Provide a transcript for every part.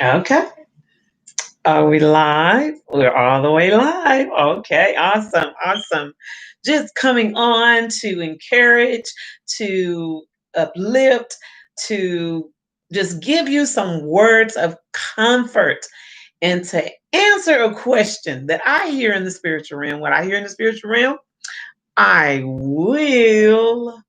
Okay. Are we live? We're all the way live. Okay. Awesome. Awesome. Just coming on to encourage, to uplift, to just give you some words of comfort and to answer a question that I hear in the spiritual realm. What I hear in the spiritual realm, I will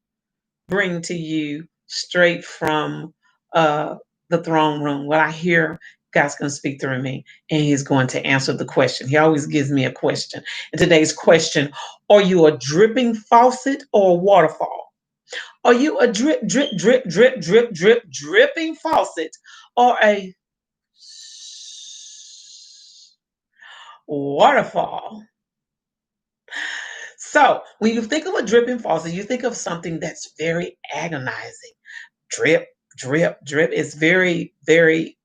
bring to you straight from the throne room. What I hear, God's going to speak through me, and He's going to answer the question. He always gives me a question. And today's question: are you a dripping faucet or a waterfall? Are you a dripping faucet or a waterfall? So, when you think of a dripping faucet, you think of something that's very agonizing. Drip, drip, drip. It's very, very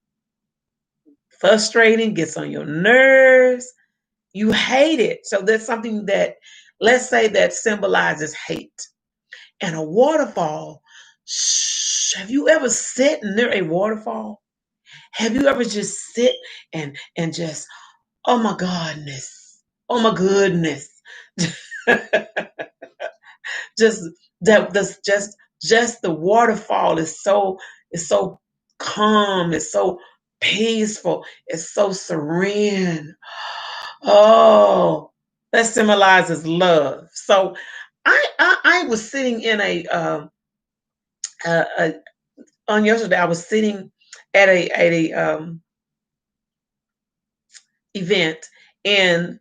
frustrating, gets on your nerves. You hate it. So that's something that, let's say, that symbolizes hate. And a waterfall, have you ever sit near a waterfall? Have you ever just sit and just, oh my godness, oh my goodness. just that this just the waterfall is so calm, it's so peaceful, it's so serene. Oh, that symbolizes love. So I was sitting in a on yesterday. I was sitting at a event, and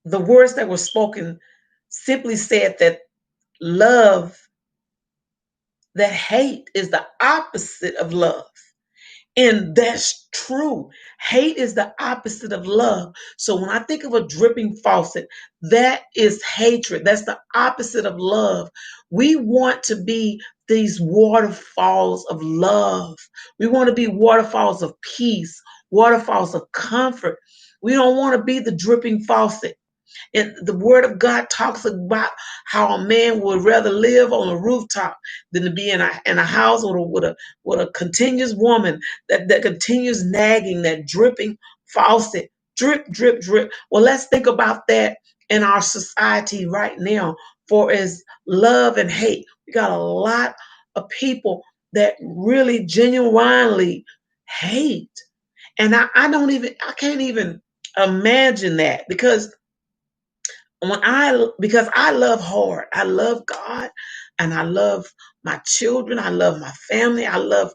the words that were spoken simply said that love, that hate is the opposite of love. And that's true. Hate is the opposite of love. So when I think of a dripping faucet, that is hatred. That's the opposite of love. We want to be these waterfalls of love. We want to be waterfalls of peace, waterfalls of comfort. We don't want to be the dripping faucet. And the word of God talks about how a man would rather live on a rooftop than to be in a house with a continuous woman that continues nagging, that dripping faucet. Drip, drip, drip. Well, let's think about that in our society right now. For as love and hate, we got a lot of people that really genuinely hate. And I can't even imagine that because I love hard. I love God and I love my children. I love my family. I love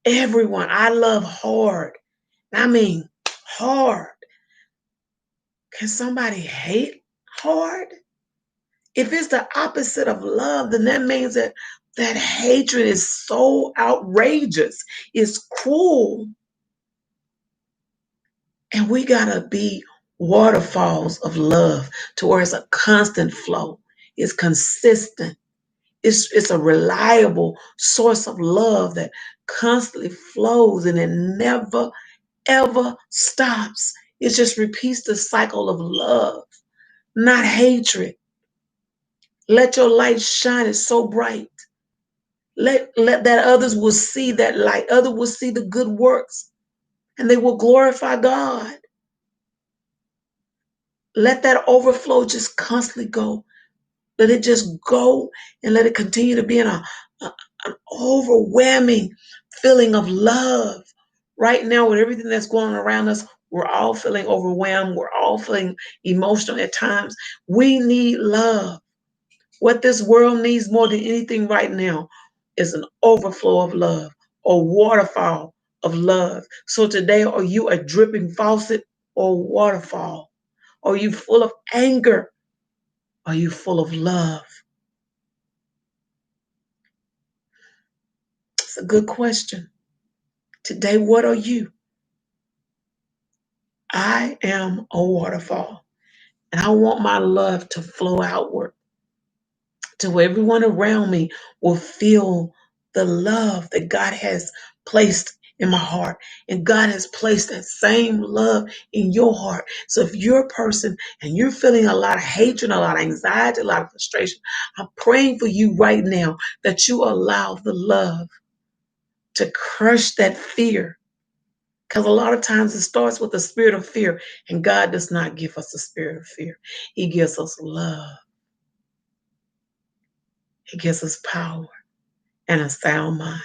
everyone. I love hard. I mean hard. Can somebody hate hard? If it's the opposite of love, then that means that hatred is so outrageous. It's cruel. And we gotta be waterfalls of love to where it's a constant flow. It's consistent. It's a reliable source of love that constantly flows and it never ever stops. It just repeats the cycle of love, not hatred. Let your light shine. It's so bright. Let that others will see that light. Others will see the good works and they will glorify God. Let that overflow just constantly go. Let it just go and let it continue to be an overwhelming feeling of love. Right now, with everything that's going on around us, we're all feeling overwhelmed. We're all feeling emotional at times. We need love. What this world needs more than anything right now is an overflow of love, a waterfall of love. So today, are you a dripping faucet or a waterfall? Are you full of anger? Are you full of love? It's a good question. Today, what are you? I am a waterfall, and I want my love to flow outward to where everyone around me will feel the love that God has placed in my heart. And God has placed that same love in your heart. So if you're a person and you're feeling a lot of hatred, a lot of anxiety, a lot of frustration, I'm praying for you right now that you allow the love to crush that fear. Because a lot of times it starts with a spirit of fear, and God does not give us a spirit of fear. He gives us love, He gives us power and a sound mind.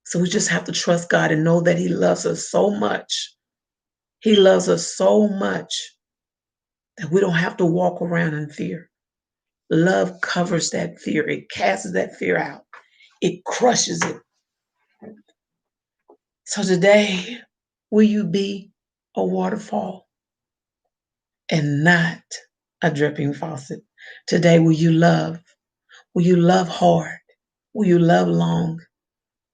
So we just have to trust God and know that He loves us so much. He loves us so much that we don't have to walk around in fear. Love covers that fear, it casts that fear out, it crushes it. So today, will you be a waterfall and not a dripping faucet? Today, will you love? Will you love hard? Will you love long?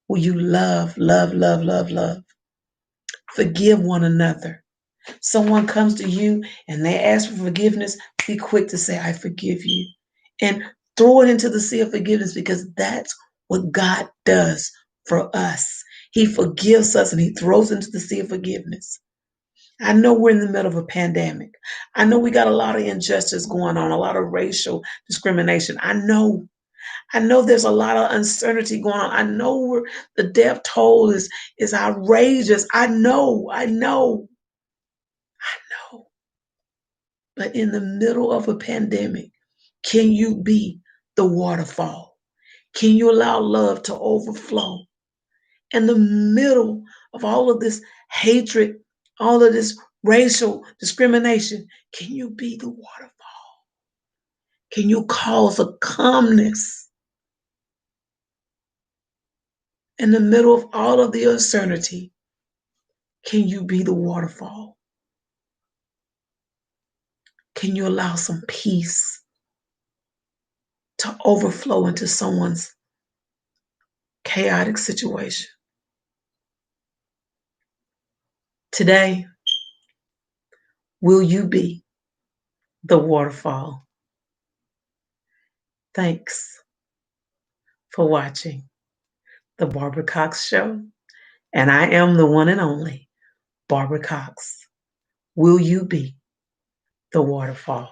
Will you love, love, love, love, love? Forgive one another. Someone comes to you and they ask for forgiveness, be quick to say, I forgive you. And throw it into the sea of forgiveness, because that's what God does for us. He forgives us and He throws into the sea of forgiveness. I know we're in the middle of a pandemic. I know we got a lot of injustice going on, a lot of racial discrimination. I know. I know there's a lot of uncertainty going on. I know the death toll is outrageous. I know. I know. I know. But in the middle of a pandemic, can you be the waterfall? Can you allow love to overflow? In the middle of all of this hatred, all of this racial discrimination, can you be the waterfall? Can you cause a calmness in the middle of all of the uncertainty? Can you be the waterfall? Can you allow some peace to overflow into someone's chaotic situation? Today, will you be the waterfall? Thanks for watching The Barbara Cox Show. And I am the one and only Barbara Cox. Will you be the waterfall?